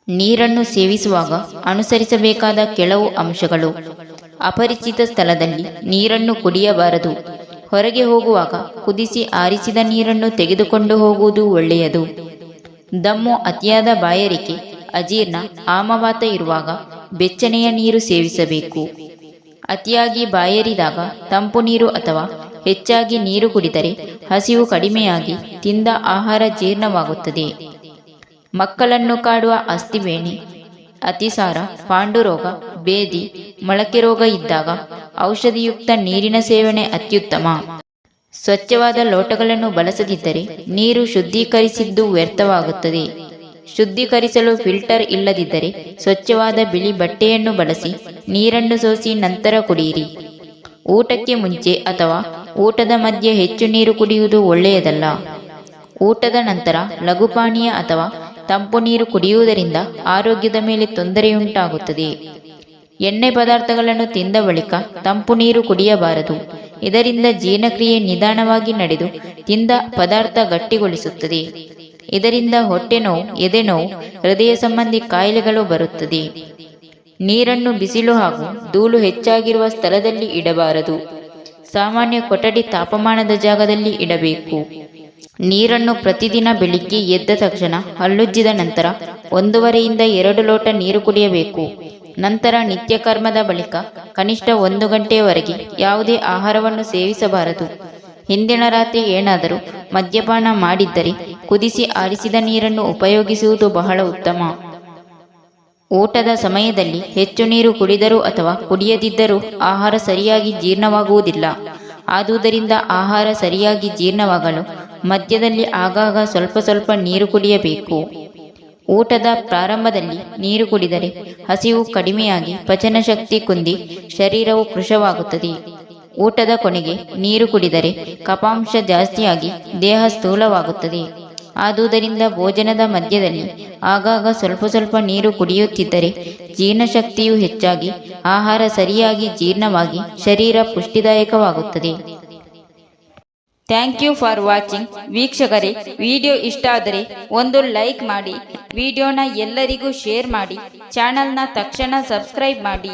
ನೀರನ್ನು ಸೇವಿಸುವಾಗ ಅನುಸರಿಸಬೇಕಾದ ಕೆಲವು ಅಂಶಗಳು. ಅಪರಿಚಿತ ಸ್ಥಳದಲ್ಲಿ ನೀರನ್ನು ಕುಡಿಯಬಾರದು. ಹೊರಗೆ ಹೋಗುವಾಗ ಕುದಿಸಿ ಆರಿಸಿದ ನೀರನ್ನು ತೆಗೆದುಕೊಂಡು ಹೋಗುವುದು ಒಳ್ಳೆಯದು. ದಮ್ಮು, ಅತಿಯಾದ ಬಾಯಾರಿಕೆ, ಅಜೀರ್ಣ, ಆಮವಾತ ಇರುವಾಗ ಬೆಚ್ಚನೆಯ ನೀರು ಸೇವಿಸಬೇಕು. ಅತಿಯಾಗಿ ಬಾಯಾರಿದಾಗ ತಂಪು ನೀರು ಅಥವಾ ಹೆಚ್ಚಾಗಿ ನೀರು ಕುಡಿದರೆ ಹಸಿವು ಕಡಿಮೆಯಾಗಿ ತಿಂದ ಆಹಾರ ಜೀರ್ಣವಾಗುತ್ತದೆ. ಮಕ್ಕಳನ್ನು ಕಾಡುವ ಅಸ್ಥಿಬೇಣಿ, ಅತಿಸಾರ, ಪಾಂಡುರೋಗ, ಬೇದಿ, ಮೊಳಕೆ ರೋಗ ಇದ್ದಾಗ ಔಷಧಿಯುಕ್ತ ನೀರಿನ ಸೇವನೆ ಅತ್ಯುತ್ತಮ. ಸ್ವಚ್ಛವಾದ ಲೋಟಗಳನ್ನು ಬಳಸದಿದ್ದರೆ ನೀರು ಶುದ್ಧೀಕರಿಸಿದ್ದು ವ್ಯರ್ಥವಾಗುತ್ತದೆ. ಶುದ್ಧೀಕರಿಸಲು ಫಿಲ್ಟರ್ ಇಲ್ಲದಿದ್ದರೆ ಸ್ವಚ್ಛವಾದ ಬಿಳಿ ಬಟ್ಟೆಯನ್ನು ಬಳಸಿ ನೀರನ್ನು ಸೋಸಿ ನಂತರ ಕುಡಿಯಿರಿ. ಊಟಕ್ಕೆ ಮುಂಚೆ ಅಥವಾ ಊಟದ ಮಧ್ಯೆ ಹೆಚ್ಚು ನೀರು ಕುಡಿಯುವುದು ಒಳ್ಳೆಯದಲ್ಲ. ಊಟದ ನಂತರ ಲಘುಪಾನೀಯ ಅಥವಾ ತಂಪು ನೀರು ಕುಡಿಯುವುದರಿಂದ ಆರೋಗ್ಯದ ಮೇಲೆ ತೊಂದರೆಯುಂಟಾಗುತ್ತದೆ. ಎಣ್ಣೆ ಪದಾರ್ಥಗಳನ್ನು ತಿಂದ ಬಳಿಕ ತಂಪು ನೀರು ಕುಡಿಯಬಾರದು. ಇದರಿಂದ ಜೀರ್ಣಕ್ರಿಯೆ ನಿಧಾನವಾಗಿ ನಡೆದು ತಿಂದ ಪದಾರ್ಥ ಗಟ್ಟಿಗೊಳಿಸುತ್ತದೆ. ಇದರಿಂದ ಹೊಟ್ಟೆ ನೋವು, ಎದೆನೋವು, ಹೃದಯ ಸಂಬಂಧಿ ಕಾಯಿಲೆಗಳು ಬರುತ್ತದೆ. ನೀರನ್ನು ಬಿಸಿಲು ಹಾಗೂ ಧೂಳು ಹೆಚ್ಚಾಗಿರುವ ಸ್ಥಳದಲ್ಲಿ ಇಡಬಾರದು. ಸಾಮಾನ್ಯ ಕೊಠಡಿ ತಾಪಮಾನದ ಜಾಗದಲ್ಲಿ ಇಡಬೇಕು. ನೀರನ್ನು ಪ್ರತಿದಿನ ಬೆಳಿಗ್ಗೆ ಎದ್ದ ತಕ್ಷಣ ಹಲ್ಲುಜ್ಜಿದ ನಂತರ 1.5 ರಿಂದ 2 ಲೋಟ ನೀರು ಕುಡಿಯಬೇಕು. ನಂತರ ನಿತ್ಯ ಕರ್ಮದ ಬಳಿಕ ಕನಿಷ್ಠ 1 ಗಂಟೆಯವರೆಗೆ ಯಾವುದೇ ಆಹಾರವನ್ನು ಸೇವಿಸಬಾರದು. ಹಿಂದಿನ ರಾತ್ರಿ ಏನಾದರೂ ಮದ್ಯಪಾನ ಮಾಡಿದ್ದರೆ ಕುದಿಸಿ ಆರಿಸಿದ ನೀರನ್ನು ಉಪಯೋಗಿಸುವುದು ಬಹಳ ಉತ್ತಮ. ಊಟದ ಸಮಯದಲ್ಲಿ ಹೆಚ್ಚು ನೀರು ಕುಡಿದರೂ ಅಥವಾ ಕುಡಿಯದಿದ್ದರೂ ಆಹಾರ ಸರಿಯಾಗಿ ಜೀರ್ಣವಾಗುವುದಿಲ್ಲ. ಆದುದರಿಂದ ಆಹಾರ ಸರಿಯಾಗಿ ಜೀರ್ಣವಾಗಲು ಮಧ್ಯದಲ್ಲಿ ಆಗಾಗ ಸ್ವಲ್ಪ ಸ್ವಲ್ಪ ನೀರು ಕುಡಿಯಬೇಕು. ಊಟದ ಪ್ರಾರಂಭದಲ್ಲಿ ನೀರು ಕುಡಿದರೆ ಹಸಿವು ಕಡಿಮೆಯಾಗಿ ಪಚನ ಶಕ್ತಿ ಕುಂದಿ ಶರೀರವು ಕೃಶವಾಗುತ್ತದೆ. ಊಟದ ಕೊನೆಗೆ ನೀರು ಕುಡಿದರೆ ಕಫಾಂಶ ಜಾಸ್ತಿಯಾಗಿ ದೇಹ ಸ್ಥೂಲವಾಗುತ್ತದೆ. ಆದುದರಿಂದ ಭೋಜನದ ಮಧ್ಯದಲ್ಲಿ ಆಗಾಗ ಸ್ವಲ್ಪ ಸ್ವಲ್ಪ ನೀರು ಕುಡಿಯುತ್ತಿದ್ದರೆ ಜೀರ್ಣಶಕ್ತಿಯು ಹೆಚ್ಚಾಗಿ ಆಹಾರ ಸರಿಯಾಗಿ ಜೀರ್ಣವಾಗಿ ಶರೀರ ಪುಷ್ಟಿದಾಯಕವಾಗುತ್ತದೆ. Thank you for watching. ವೀಕ್ಷಕರೇ, ವಿಡಿಯೋ ಇಷ್ಟ ಆದರೆ ಒಂದು ಲೈಕ್ ಮಾಡಿ, ವಿಡಿಯೋನ ಎಲ್ಲರಿಗೂ ಶೇರ್ ಮಾಡಿ, ಚಾನಲ್ನ ತಕ್ಷಣ ಸಬ್ಸ್ಕ್ರೈಬ್ ಮಾಡಿ.